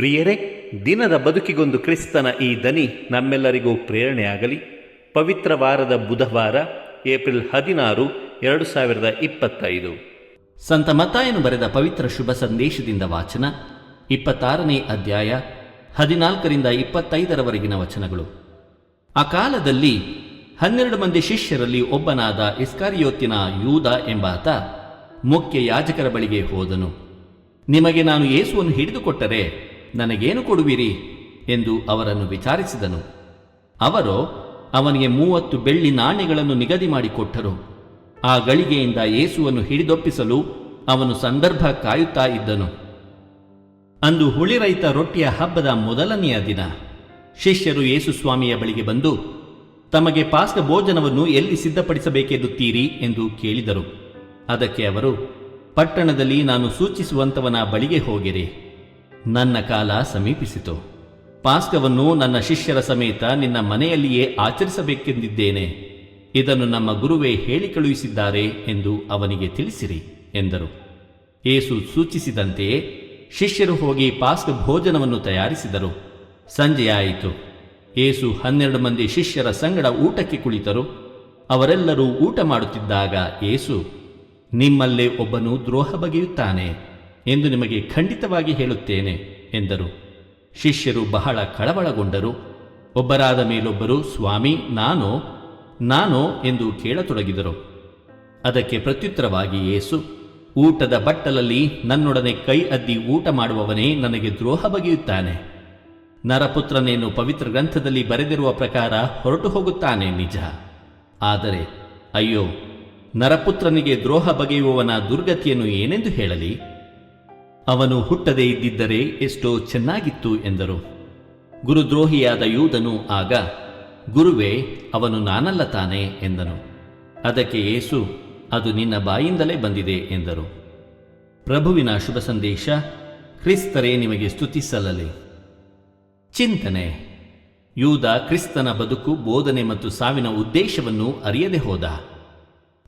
ಪ್ರಿಯರೇ, ದಿನದ ಬದುಕಿಗೊಂದು ಕ್ರಿಸ್ತನ ಈ ದನಿ ನಮ್ಮೆಲ್ಲರಿಗೂ ಪ್ರೇರಣೆಯಾಗಲಿ. ಪವಿತ್ರ ವಾರದ ಬುಧವಾರ, ಏಪ್ರಿಲ್ 16, 2025. ಸಂತ ಮತ್ತಾಯನು ಬರೆದ ಪವಿತ್ರ ಶುಭ ಸಂದೇಶದಿಂದ ವಾಚನ. 26ನೇ ಅಧ್ಯಾಯ, 14ರಿಂದ 25ರವರೆಗಿನ ವಚನಗಳು. ಆ ಕಾಲದಲ್ಲಿ 12 ಮಂದಿ ಶಿಷ್ಯರಲ್ಲಿ ಒಬ್ಬನಾದ ಇಸ್ಕರಿಯೋತಿನ ಯೂದ ಎಂಬಾತ ಮುಖ್ಯ ಯಾಜಕರ ಬಳಿಗೆ ಹೋದನು. ನಿಮಗೆ ನಾನು ಯೇಸುವನ್ನು ಹಿಡಿದುಕೊಟ್ಟರೆ ನನಗೇನು ಕೊಡುವಿರಿ ಎಂದು ಅವರನ್ನು ವಿಚಾರಿಸಿದನು. ಅವರು ಅವನಿಗೆ 30 ಬೆಳ್ಳಿ ನಾಣ್ಯಗಳನ್ನು ನಿಗದಿ ಮಾಡಿಕೊಟ್ಟರು. ಆ ಗಳಿಗೆಯಿಂದ ಯೇಸುವನ್ನು ಹಿಡಿದೊಪ್ಪಿಸಲು ಅವನು ಸಂದರ್ಭ ಕಾಯುತ್ತಾ ಇದ್ದನು. ಅಂದು ಹುಳಿರಹಿತ ರೊಟ್ಟಿಯ ಹಬ್ಬದ ಮೊದಲನೆಯ ದಿನ. ಶಿಷ್ಯರು ಯೇಸು ಸ್ವಾಮಿಯ ಬಳಿಗೆ ಬಂದು, ತಮಗೆ ಪಾಸ್ಕ ಭೋಜನವನ್ನು ಎಲ್ಲಿ ಸಿದ್ಧಪಡಿಸಬೇಕೆನ್ನುತ್ತೀರಿ ಎಂದು ಕೇಳಿದರು. ಅದಕ್ಕೆ ಅವರು, ಪಟ್ಟಣದಲ್ಲಿ ನಾನು ಸೂಚಿಸುವಂತವನ ಬಳಿಗೆ ಹೋಗಿರಿ. ನನ್ನ ಕಾಲ ಸಮೀಪಿಸಿತು. ಪಾಸ್ಕವನ್ನು ನನ್ನ ಶಿಷ್ಯರ ಸಮೇತ ನಿನ್ನ ಮನೆಯಲ್ಲಿಯೇ ಆಚರಿಸಬೇಕೆಂದಿದ್ದೇನೆ. ಇದನ್ನು ನಮ್ಮ ಗುರುವೇ ಹೇಳಿ ಕಳುಹಿಸಿದ್ದಾರೆ ಎಂದು ಅವನಿಗೆ ತಿಳಿಸಿರಿ ಎಂದರು. ಯೇಸು ಸೂಚಿಸಿದಂತೆಯೇ ಶಿಷ್ಯರು ಹೋಗಿ ಪಾಸ್ಕ ಭೋಜನವನ್ನು ತಯಾರಿಸಿದರು. ಸಂಜೆಯಾಯಿತು. ಯೇಸು 12 ಮಂದಿ ಶಿಷ್ಯರ ಸಂಗಡ ಊಟಕ್ಕೆ ಕುಳಿತರು. ಅವರೆಲ್ಲರೂ ಊಟ ಮಾಡುತ್ತಿದ್ದಾಗ ಯೇಸು, ನಿಮ್ಮಲ್ಲೇ ಒಬ್ಬನು ದ್ರೋಹ ಬಗೆಯುತ್ತಾನೆ ಎಂದು ನಿಮಗೆ ಖಂಡಿತವಾಗಿ ಹೇಳುತ್ತೇನೆ ಎಂದರು. ಶಿಷ್ಯರು ಬಹಳ ಕಳವಳಗೊಂಡರು. ಒಬ್ಬರಾದ ಮೇಲೊಬ್ಬರು, ಸ್ವಾಮಿ, ನಾನೋ ಎಂದು ಕೇಳತೊಡಗಿದರು. ಅದಕ್ಕೆ ಪ್ರತ್ಯುತ್ತರವಾಗಿ ಯೇಸು, ಊಟದ ಬಟ್ಟಲಲ್ಲಿ ನನ್ನೊಡನೆ ಕೈ ಅದ್ದಿ ಊಟ ಮಾಡುವವನೇ ನನಗೆ ದ್ರೋಹ ಬಗೆಯುತ್ತಾನೆ. ನರಪುತ್ರನೇನು ಪವಿತ್ರ ಗ್ರಂಥದಲ್ಲಿ ಬರೆದಿರುವ ಪ್ರಕಾರ ಹೊರಟು ಹೋಗುತ್ತಾನೆ ನಿಜ. ಆದರೆ ಅಯ್ಯೋ, ನರಪುತ್ರನಿಗೆ ದ್ರೋಹ ಬಗೆಯುವವನ ದುರ್ಗತಿಯನ್ನು ಏನೆಂದು ಹೇಳಲಿ? ಅವನು ಹುಟ್ಟದೇ ಇದ್ದಿದ್ದರೆ ಎಷ್ಟೋ ಚೆನ್ನಾಗಿತ್ತು ಎಂದರು. ಗುರುದ್ರೋಹಿಯಾದ ಯೂದನು ಆಗ, ಗುರುವೇ, ಅವನು ನಾನಲ್ಲ ತಾನೇ ಎಂದನು. ಅದಕ್ಕೆ ಯೇಸು, ಅದು ನಿನ್ನ ಬಾಯಿಂದಲೇ ಬಂದಿದೆ ಎಂದರು. ಪ್ರಭುವಿನ ಶುಭ ಸಂದೇಶ. ಕ್ರಿಸ್ತರೇ ನಿಮಗೆ ಸ್ತುತಿ ಸಲ್ಲಲಿ. ಚಿಂತನೆ. ಯೂದ ಕ್ರಿಸ್ತನ ಬದುಕು, ಬೋಧನೆ ಮತ್ತು ಸಾವಿನ ಉದ್ದೇಶವನ್ನು ಅರಿಯದೆ ಹೋದ.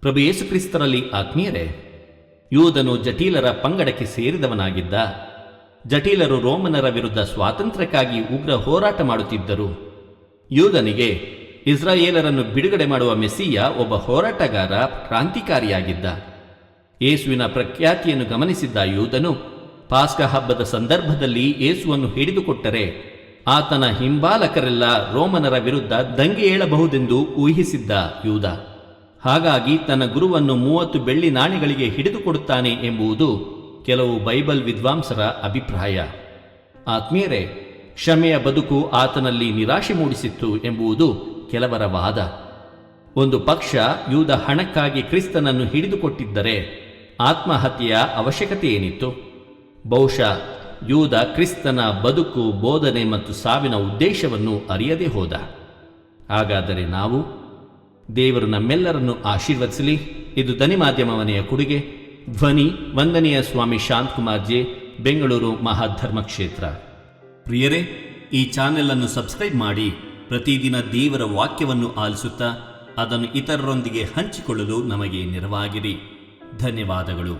ಪ್ರಭು ಯೇಸು ಕ್ರಿಸ್ತರಲ್ಲಿ ಆತ್ಮೀಯರೇ, ಯೂದನು ಜಟೀಲರ ಪಂಗಡಕ್ಕೆ ಸೇರಿದವನಾಗಿದ್ದ. ಜಟೀಲರು ರೋಮನರ ವಿರುದ್ಧ ಸ್ವಾತಂತ್ರ್ಯಕ್ಕಾಗಿ ಉಗ್ರ ಹೋರಾಟ ಮಾಡುತ್ತಿದ್ದರು. ಯೂದನಿಗೆ ಇಸ್ರಾಯೇಲರನ್ನು ಬಿಡುಗಡೆ ಮಾಡುವ ಮೆಸ್ಸಿಯ ಒಬ್ಬ ಹೋರಾಟಗಾರ, ಕ್ರಾಂತಿಕಾರಿಯಾಗಿದ್ದ. ಯೇಸುವಿನ ಪ್ರಖ್ಯಾತಿಯನ್ನು ಗಮನಿಸಿದ್ದ ಯೂದನು ಪಾಸ್ಕ ಹಬ್ಬದ ಸಂದರ್ಭದಲ್ಲಿ ಯೇಸುವನ್ನು ಹಿಡಿದುಕೊಟ್ಟರೆ ಆತನ ಹಿಂಬಾಲಕರೆಲ್ಲ ರೋಮನರ ವಿರುದ್ಧ ದಂಗೆ ಏಳಬಹುದೆಂದು ಊಹಿಸಿದ್ದ ಯೂದ. ಹಾಗಾಗಿ ತನ್ನ ಗುರುವನ್ನು 30 ಬೆಳ್ಳಿ ನಾಣ್ಯಗಳಿಗೆ ಹಿಡಿದುಕೊಡುತ್ತಾನೆ ಎಂಬುದು ಕೆಲವು ಬೈಬಲ್ ವಿದ್ವಾಂಸರ ಅಭಿಪ್ರಾಯ. ಆತ್ಮೀಯರೇ, ಕ್ಷಮೆಯ ಬದುಕು ಆತನಲ್ಲಿ ನಿರಾಶೆ ಮೂಡಿಸಿತ್ತು ಎಂಬುದು ಕೆಲವರ ವಾದ. ಒಂದು ಪಕ್ಷ ಯೂದ ಹಣಕ್ಕಾಗಿ ಕ್ರಿಸ್ತನನ್ನು ಹಿಡಿದುಕೊಟ್ಟಿದ್ದರೆ ಆತ್ಮಹತ್ಯೆಯ ಅವಶ್ಯಕತೆ ಏನಿತ್ತು? ಬಹುಶಃ ಯೂದ ಕ್ರಿಸ್ತನ ಬದುಕು, ಬೋಧನೆ ಮತ್ತು ಸಾವಿನ ಉದ್ದೇಶವನ್ನು ಅರಿಯದೇ ಹೋದ. ಹಾಗಾದರೆ ನಾವು? ದೇವರು ನಮ್ಮೆಲ್ಲರನ್ನು ಆಶೀರ್ವದಿಸಲಿ. ಇದು ಧ್ವನಿ ಮಾಧ್ಯಮ ಮನೆಯ ಕೊಡುಗೆ. ಧ್ವನಿ ವಂದನೆಯ ಸ್ವಾಮಿ ಶಾಂತಕುಮಾರ್ ಜೆ, ಬೆಂಗಳೂರು ಮಹಾಧರ್ಮಕ್ಷೇತ್ರ. ಪ್ರಿಯರೇ, ಈ ಚಾನೆಲ್ ಅನ್ನು ಸಬ್ಸ್ಕ್ರೈಬ್ ಮಾಡಿ ಪ್ರತಿದಿನ ದೇವರ ವಾಕ್ಯವನ್ನು ಆಲಿಸುತ್ತಾ ಅದನ್ನು ಇತರರೊಂದಿಗೆ ಹಂಚಿಕೊಳ್ಳಲು ನಮಗೆ ನೆರವಾಗಿರಿ. ಧನ್ಯವಾದಗಳು.